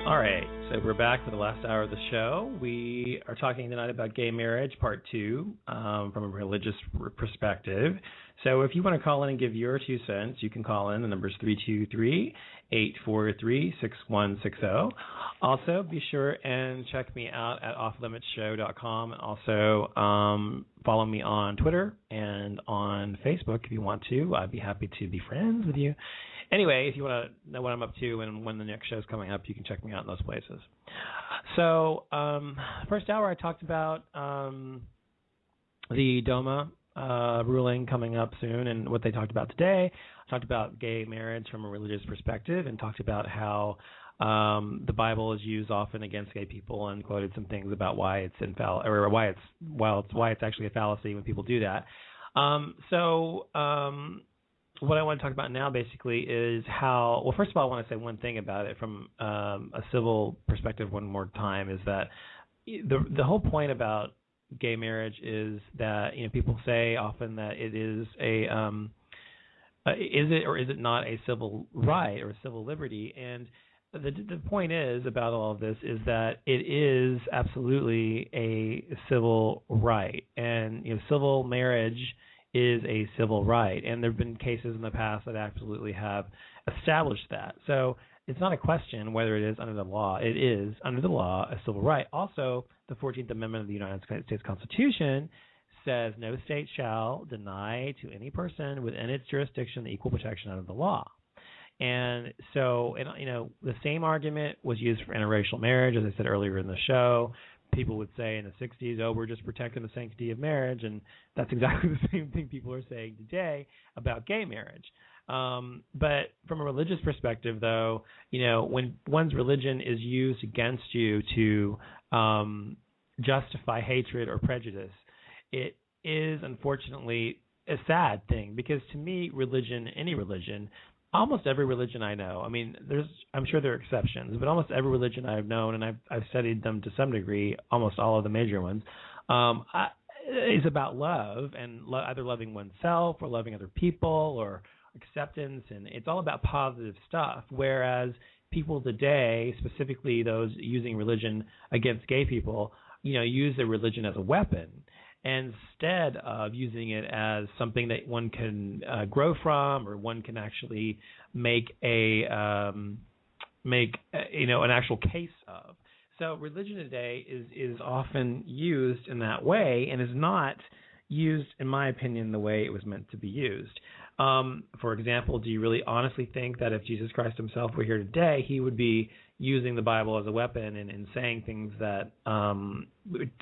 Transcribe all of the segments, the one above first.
All right, so we're back for the last hour of the show. We are talking tonight about gay marriage, part 2, from a religious perspective. So if you want to call in and give your 2 cents, you can call in. The number is 323-843-6160. Also, be sure and check me out at offlimitshow.com. Also, follow me on Twitter and on Facebook if you want to. I'd be happy to be friends with you. Anyway, if you want to know what I'm up to and when the next show is coming up, you can check me out in those places. So, first hour I talked about the DOMA ruling coming up soon and what they talked about today. I talked about gay marriage from a religious perspective and talked about how the Bible is used often against gay people and quoted some things about why it's why it's actually a fallacy when people do that. What I want to talk about now basically is how, well, first of all, I want to say one thing about it from a civil perspective one more time, is that the whole point about gay marriage is that, you know, people say often that it is is it or is it not a civil right or a civil liberty? And the point is about all of this is that it is absolutely a civil right, and, you know, civil marriage is a civil right, and there have been cases in the past that absolutely have established that. So it's not a question whether it is under the law. It is, under the law, a civil right. Also, the 14th Amendment of the United States Constitution says no state shall deny to any person within its jurisdiction the equal protection under the law. And so, you know, the same argument was used for interracial marriage, as I said earlier in the show. People would say in the 60s, oh, we're just protecting the sanctity of marriage, and that's exactly the same thing people are saying today about gay marriage. But from a religious perspective, though, you know, when one's religion is used against you to justify hatred or prejudice, it is unfortunately a sad thing, because to me, religion, any religion, almost every religion I know, I mean, I'm sure there are exceptions, but almost every religion I've known, and I've studied them to some degree, almost all of the major ones, is about love and either loving oneself or loving other people or acceptance, and it's all about positive stuff. Whereas people today, specifically those using religion against gay people, you know, use their religion as a weapon, instead of using it as something that one can grow from, or one can actually make an actual case of. So religion today is often used in that way, and is not used, in my opinion, the way it was meant to be used. For example, do you really honestly think that if Jesus Christ himself were here today, he would be using the Bible as a weapon and saying things that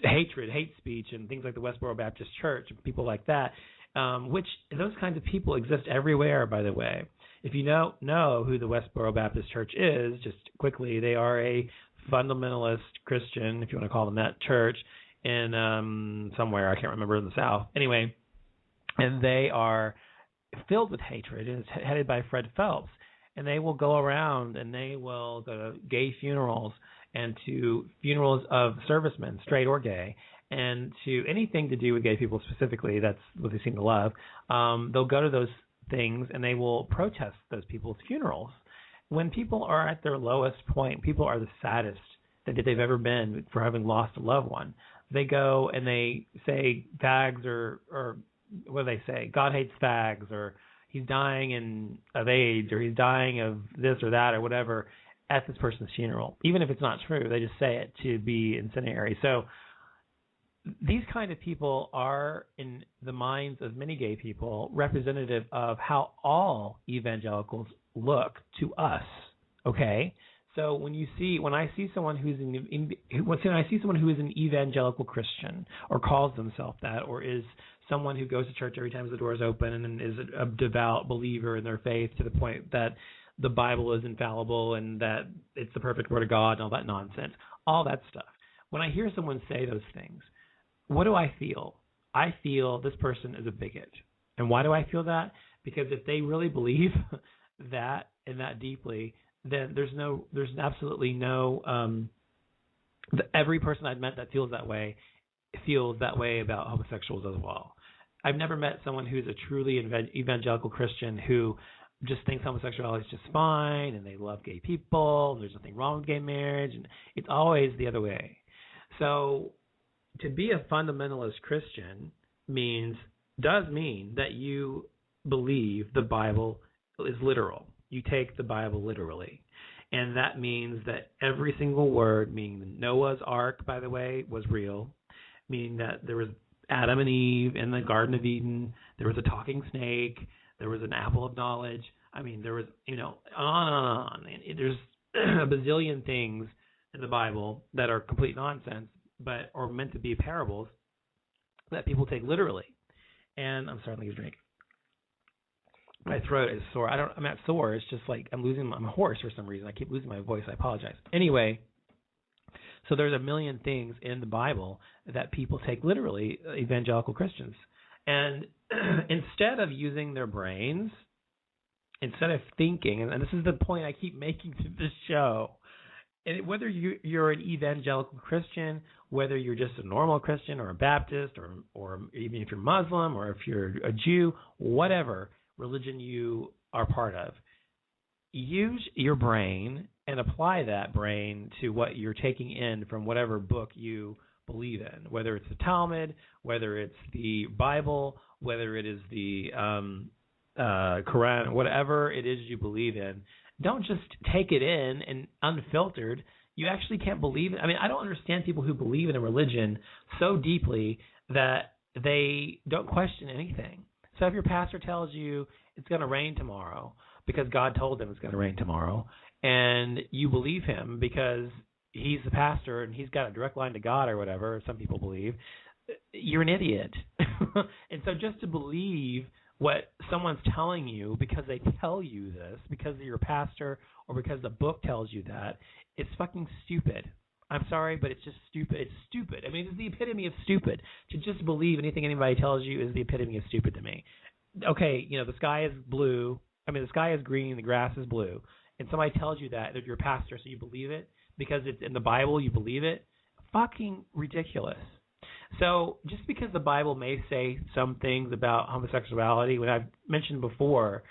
hatred, hate speech, and things like the Westboro Baptist Church, and people like that, which those kinds of people exist everywhere, by the way. If you don't know who the Westboro Baptist Church is, just quickly, they are a fundamentalist Christian, if you want to call them that, church in somewhere, I can't remember, in the South. Anyway, and they are filled with hatred, and it's headed by Fred Phelps. And they will go around and they will go to gay funerals and to funerals of servicemen, straight or gay, and to anything to do with gay people specifically. That's what they seem to love. They'll go to those things and they will protest those people's funerals. When people are at their lowest point, people are the saddest that they've ever been for having lost a loved one. They go and they say fags or what do they say? God hates fags, or he's dying of AIDS, or he's dying of this or that or whatever at this person's funeral. Even if it's not true, they just say it to be incendiary. So these kind of people are, in the minds of many gay people, representative of how all evangelicals look to us. Okay? So when I see someone who is an evangelical Christian, or calls themselves that, or is someone who goes to church every time the door is open and is a devout believer in their faith to the point that the Bible is infallible and that it's the perfect word of God and all that nonsense, all that stuff. When I hear someone say those things, what do I feel? I feel this person is a bigot. And why do I feel that? Because if they really believe that and that deeply, then there's absolutely no every person I've met that feels that way about homosexuals as well. I've never met someone who's a truly evangelical Christian who just thinks homosexuality is just fine, and they love gay people, and there's nothing wrong with gay marriage, and it's always the other way. So to be a fundamentalist Christian does mean that you believe the Bible is literal. You take the Bible literally. And that means that every single word, meaning Noah's Ark, by the way, was real, meaning that there was Adam and Eve in the Garden of Eden, there was a talking snake, there was an apple of knowledge. I mean, there was, on and on. And there's a bazillion things in the Bible that are complete nonsense, but are meant to be parables that people take literally. And I'm starting to drink. My throat is sore. I'm not sore. It's just like I'm hoarse for some reason. I keep losing my voice. I apologize. Anyway, so there's a million things in the Bible that people take literally, evangelical Christians. And instead of using their brains, instead of thinking, and this is the point I keep making to this show, and whether you're an evangelical Christian, whether you're just a normal Christian or a Baptist, or even if you're Muslim or if you're a Jew, whatever religion you are part of, use your brain and apply that brain to what you're taking in from whatever book you believe in, whether it's the Talmud, whether it's the Bible, whether it is the Quran, whatever it is you believe in. Don't just take it in and unfiltered. You actually can't believe it. I mean, I don't understand people who believe in a religion so deeply that they don't question anything. So if your pastor tells you it's going to rain tomorrow because God told them it's going to rain tomorrow, and you believe him because he's the pastor and he's got a direct line to God or whatever, some people believe, you're an idiot. And so just to believe what someone's telling you because they tell you this, because you're a pastor or because the book tells you that, it's fucking stupid. I'm sorry, but it's just stupid. It's stupid. I mean, it's the epitome of stupid. To just believe anything anybody tells you is the epitome of stupid to me. Okay, the sky is blue. I mean, the sky is green, the grass is blue. And somebody tells you that you're a pastor, so you believe it because it's in the Bible, you believe it. Fucking ridiculous. So just because the Bible may say some things about homosexuality, when I've mentioned before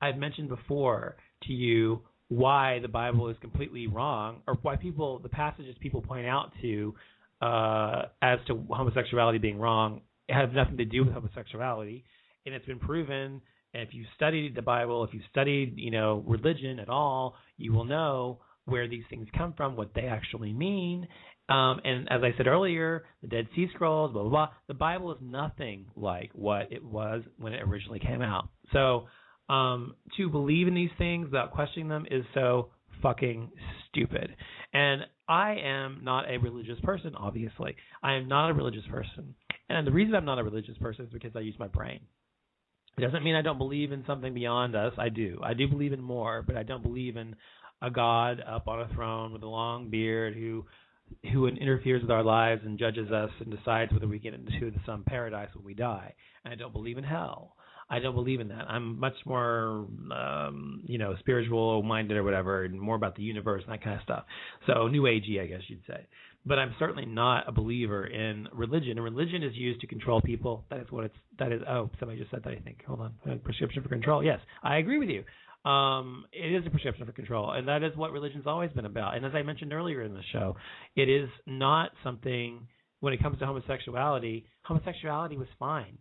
to you why the Bible is completely wrong, or why the passages people point out to as to homosexuality being wrong have nothing to do with homosexuality, and it's been proven. And if you studied the Bible, if you studied religion at all, you will know where these things come from, what they actually mean. And as I said earlier, the Dead Sea Scrolls, blah, blah, blah, the Bible is nothing like what it was when it originally came out. So to believe in these things without questioning them is so fucking stupid. And I am not a religious person, obviously. I am not a religious person. And the reason I'm not a religious person is because I use my brain. It doesn't mean I don't believe in something beyond us. I do. I do believe in more, but I don't believe in a God up on a throne with a long beard who interferes with our lives and judges us and decides whether we get into some paradise when we die. And I don't believe in hell. I don't believe in that. I'm much more, spiritual-minded or whatever, and more about the universe and that kind of stuff. So New Agey, I guess you'd say. But I'm certainly not a believer in religion. And religion is used to control people. That is. Oh, somebody just said that, I think. Hold on. A prescription for control. Yes, I agree with you. It is a prescription for control, and that is what religion's always been about. And as I mentioned earlier in the show, it is not something, when it comes to homosexuality was fine.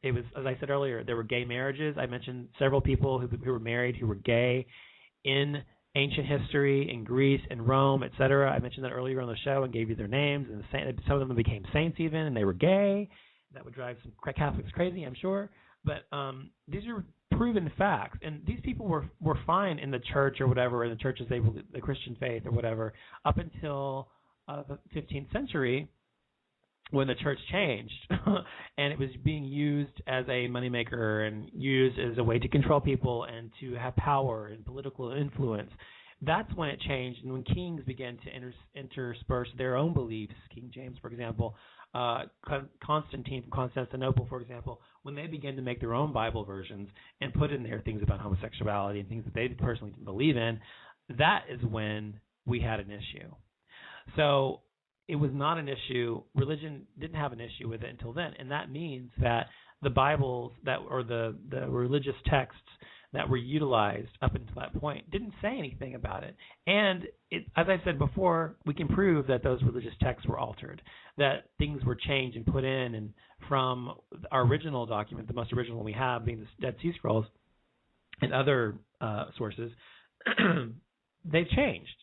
It was, as I said earlier, there were gay marriages. I mentioned several people who were married who were gay in ancient history, in Greece and Rome, etc. I mentioned that earlier on the show and gave you their names, and some of them became saints even, and they were gay. That would drive some Catholics crazy, I'm sure. But these are proven facts, and these people were fine in the church or whatever, in the churches the Christian faith or whatever, up until the 15th century, when the church changed and it was being used as a moneymaker and used as a way to control people and to have power and political influence. That's when it changed, and when kings began to intersperse their own beliefs, King James, for example, Constantine from Constantinople, for example, when they began to make their own Bible versions and put in there things about homosexuality and things that they personally didn't believe in, that is when we had an issue. So it was not an issue. Religion didn't have an issue with it until then, and that means that the Bibles or the religious texts that were utilized up until that point didn't say anything about it. And as I said before, we can prove that those religious texts were altered, that things were changed and put in, and from our original document, the most original one we have, being the Dead Sea Scrolls and other sources, they've changed.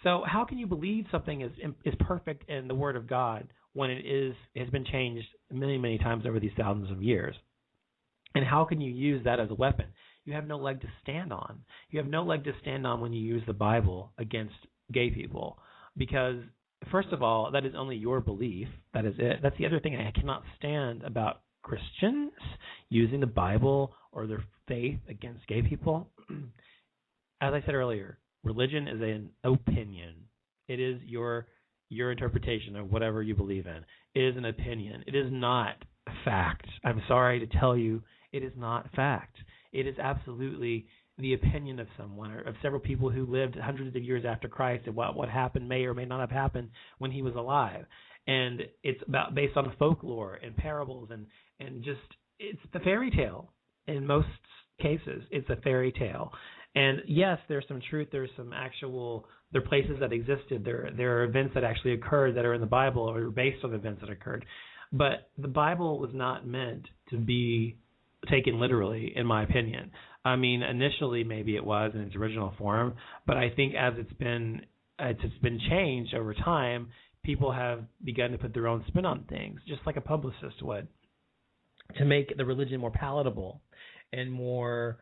So how can you believe something is perfect in the Word of God when has been changed many, many times over these thousands of years? And how can you use that as a weapon? You have no leg to stand on. You have no leg to stand on when you use the Bible against gay people, because first of all, that is only your belief. That is it. That's the other thing I cannot stand about Christians using the Bible or their faith against gay people. As I said earlier, religion is an opinion. It is your interpretation of whatever you believe in. It is an opinion. It is not fact. I'm sorry to tell you, it is not fact. It is absolutely the opinion of someone, or of several people who lived hundreds of years after Christ, and what happened may or may not have happened when he was alive. And it's based on folklore and parables and just, it's the fairy tale. In most cases, it's a fairy tale. And yes, there's some truth. There are places that existed. There are events that actually occurred that are in the Bible or are based on events that occurred. But the Bible was not meant to be taken literally, in my opinion. I mean, initially maybe it was in its original form, but I think as it's been changed over time, people have begun to put their own spin on things, just like a publicist would, to make the religion more palatable and more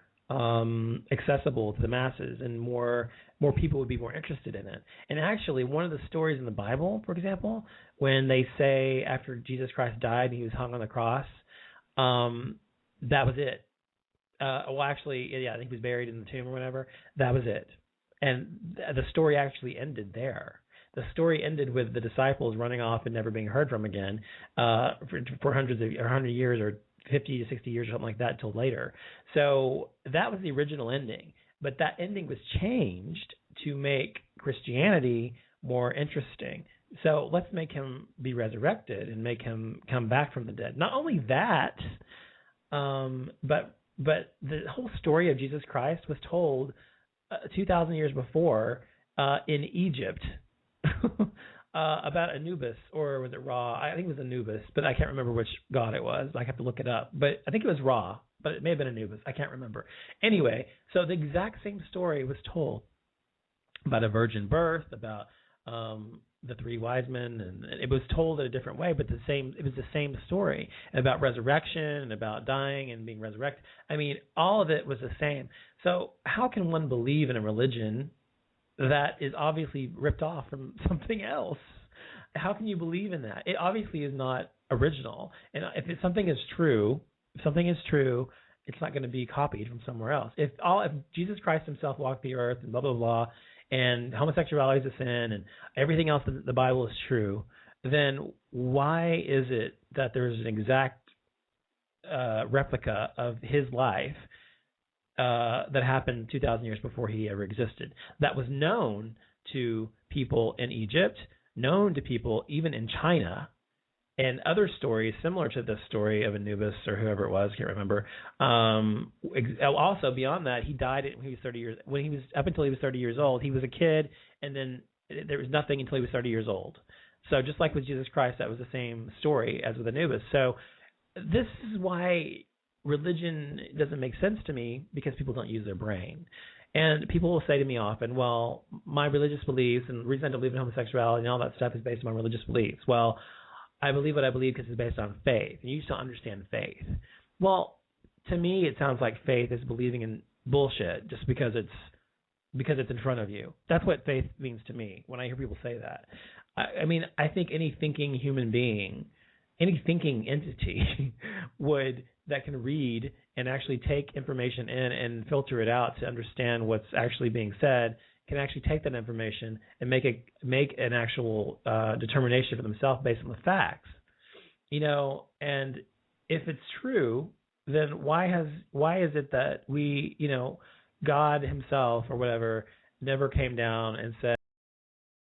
accessible to the masses, and more people would be more interested in it. And actually, one of the stories in the Bible, for example, when they say after Jesus Christ died and he was hung on the cross, that was it. I think he was buried in the tomb or whatever. That was it. And the story actually ended there. The story ended with the disciples running off and never being heard from again for 100 years or 50 to 60 years or something like that till later. So that was the original ending. But that ending was changed to make Christianity more interesting. So let's make him be resurrected and make him come back from the dead. Not only that, but the whole story of Jesus Christ was told 2,000 years before in Egypt about Anubis, or was it Ra? I think it was Anubis, but I can't remember which god it was. I have to look it up. But I think it was Ra, but it may have been Anubis. I can't remember. Anyway, so the exact same story was told about a virgin birth, about the three wise men, and it was told in a different way, but it was the same story, about resurrection and about dying and being resurrected. I mean, all of it was the same. So how can one believe in a religion that is obviously ripped off from something else? How can you believe in that? It obviously is not original. And if something is true, it's not going to be copied from somewhere else. If Jesus Christ himself walked the earth and blah, blah, blah, and homosexuality is a sin and everything else in the Bible is true, then why is it that there's an exact replica of his life that happened 2,000 years before he ever existed, that was known to people in Egypt, known to people even in China, and other stories similar to the story of Anubis or whoever it was, can't remember. Also, beyond that, he died when he was 30 years. Up until he was 30 years old, he was a kid, and then there was nothing until he was 30 years old. So just like with Jesus Christ, that was the same story as with Anubis. So this is why religion doesn't make sense to me, because people don't use their brain. And people will say to me often, well, my religious beliefs and the reason I don't believe in homosexuality and all that stuff is based on my religious beliefs. Well, I believe what I believe because it's based on faith, and you just don't understand faith. Well, to me, it sounds like faith is believing in bullshit just because it's in front of you. That's what faith means to me when I hear people say that. I mean, I think any thinking human being, any thinking entity that can read and actually take information in and filter it out to understand what's actually being said, can actually take that information and make an actual determination for themselves based on the facts. And if it's true, then why is it that we, God himself or whatever, never came down and said,